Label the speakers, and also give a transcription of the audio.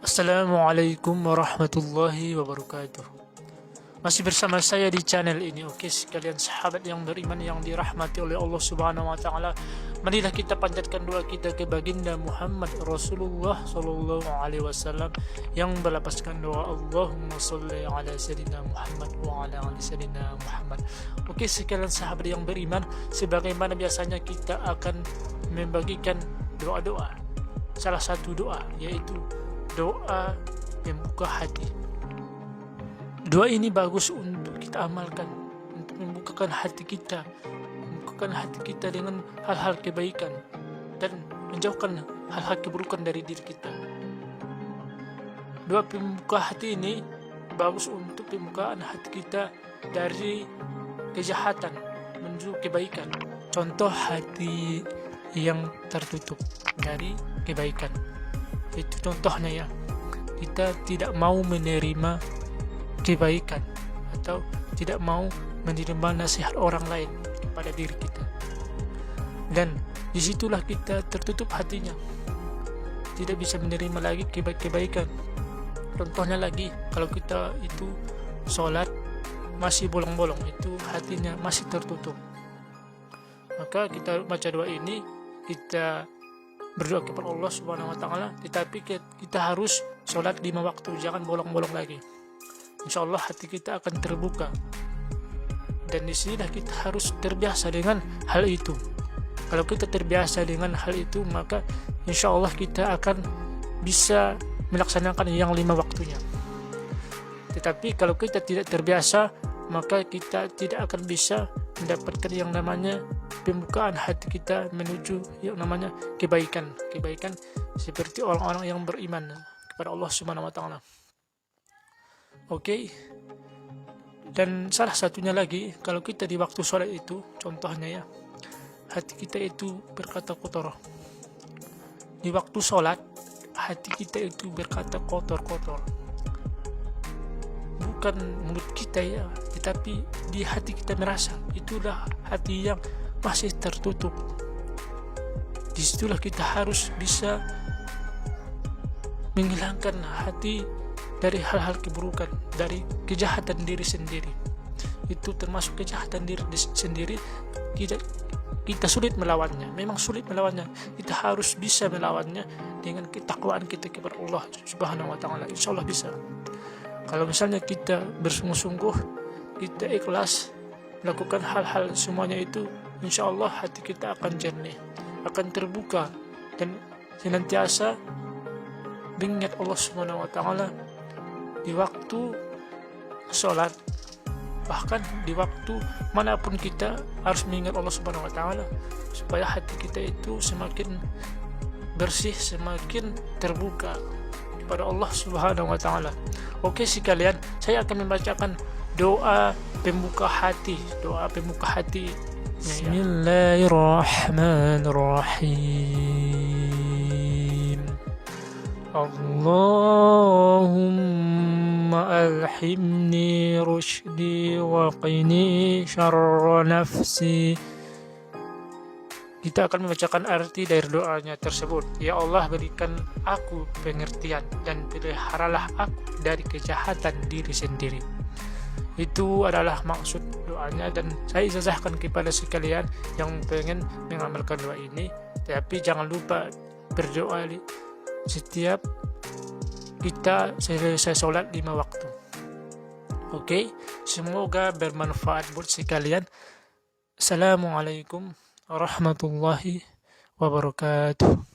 Speaker 1: Assalamualaikum warahmatullahi wabarakatuh. Masih bersama saya di channel ini. Oke, sekalian sahabat yang beriman yang dirahmati oleh Allah Subhanahu wa taala. Marilah kita panjatkan doa kita ke baginda Muhammad Rasulullah sallallahu alaihi wasallam yang berlapaskan doa Allahumma shalli ala sayyidina Muhammad wa ala ali sayyidina Muhammad. Oke, sekalian sahabat yang beriman, sebagaimana biasanya kita akan membagikan doa-doa. Salah satu doa yaitu doa pembuka hati. Doa ini bagus untuk kita amalkan, untuk membukakan hati kita dengan hal-hal kebaikan dan menjauhkan hal-hal keburukan dari diri kita. Doa pembuka hati ini bagus untuk pembukaan hati kita dari kejahatan menuju kebaikan. Contoh hati yang tertutup dari kebaikan. Itu contohnya ya. Kita tidak mau menerima kebaikan atau tidak mau menerima nasihat orang lain kepada diri kita, dan disitulah kita tertutup hatinya, tidak bisa menerima lagi kebaikan. Contohnya lagi, kalau kita itu sholat masih bolong-bolong, itu hatinya masih tertutup, maka kita baca doa ini, kita berdoa kepada Allah Subhanahu wa taala, tetapi kita harus sholat 5 waktu, jangan bolong-bolong lagi. Insya Allah hati kita akan terbuka, dan di sini kita harus terbiasa dengan hal itu. Kalau kita terbiasa dengan hal itu, maka insya Allah kita akan bisa melaksanakan yang 5 waktunya. Tetapi kalau kita tidak terbiasa, maka kita tidak akan bisa mendapatkan yang namanya pembukaan hati kita menuju yang namanya kebaikan seperti orang-orang yang beriman kepada Allah Subhanahu wa taala. Oke. Dan salah satunya lagi, kalau kita di waktu sholat itu, contohnya ya, hati kita itu berkata kotor. Di waktu sholat, hati kita itu berkata kotor-kotor. Bukan mulut kita ya, tetapi di hati kita merasa itulah hati yang masih tertutup. Disitulah kita harus bisa menghilangkan hati dari hal-hal keburukan, dari kejahatan diri sendiri. Itu termasuk kejahatan diri sendiri. Kita sulit melawannya, memang sulit melawannya. Kita harus bisa melawannya dengan ketakwaan kita kepada Allah Subhanahu wa taala. Insyaallah bisa. Kalau misalnya kita bersungguh-sungguh, kita ikhlas melakukan hal-hal semuanya itu, insyaallah hati kita akan jernih, akan terbuka, dan senantiasa mengingat Allah Subhanahu wa taala di waktu sholat, bahkan di waktu manapun kita harus mengingat Allah Subhanahu wa taala, supaya hati kita itu semakin bersih, semakin terbuka kepada Allah Subhanahu wa taala. Oke sekalian, saya akan membacakan doa pembuka hati, Bismillahirrahmanirrahim. Allahumma alhimni rushdi wa qini syarra nafsi. Kita akan membacakan arti dari doanya tersebut. Ya Allah, berikan aku pengertian dan peliharalah aku dari kejahatan diri sendiri. Itu adalah maksud doanya, dan saya ijazahkan kepada sekalian yang pengen mengamalkan doa ini. Tapi jangan lupa berdoa setiap kita selesai sholat 5 waktu. Oke, semoga bermanfaat buat sekalian. Assalamualaikum warahmatullahi wabarakatuh.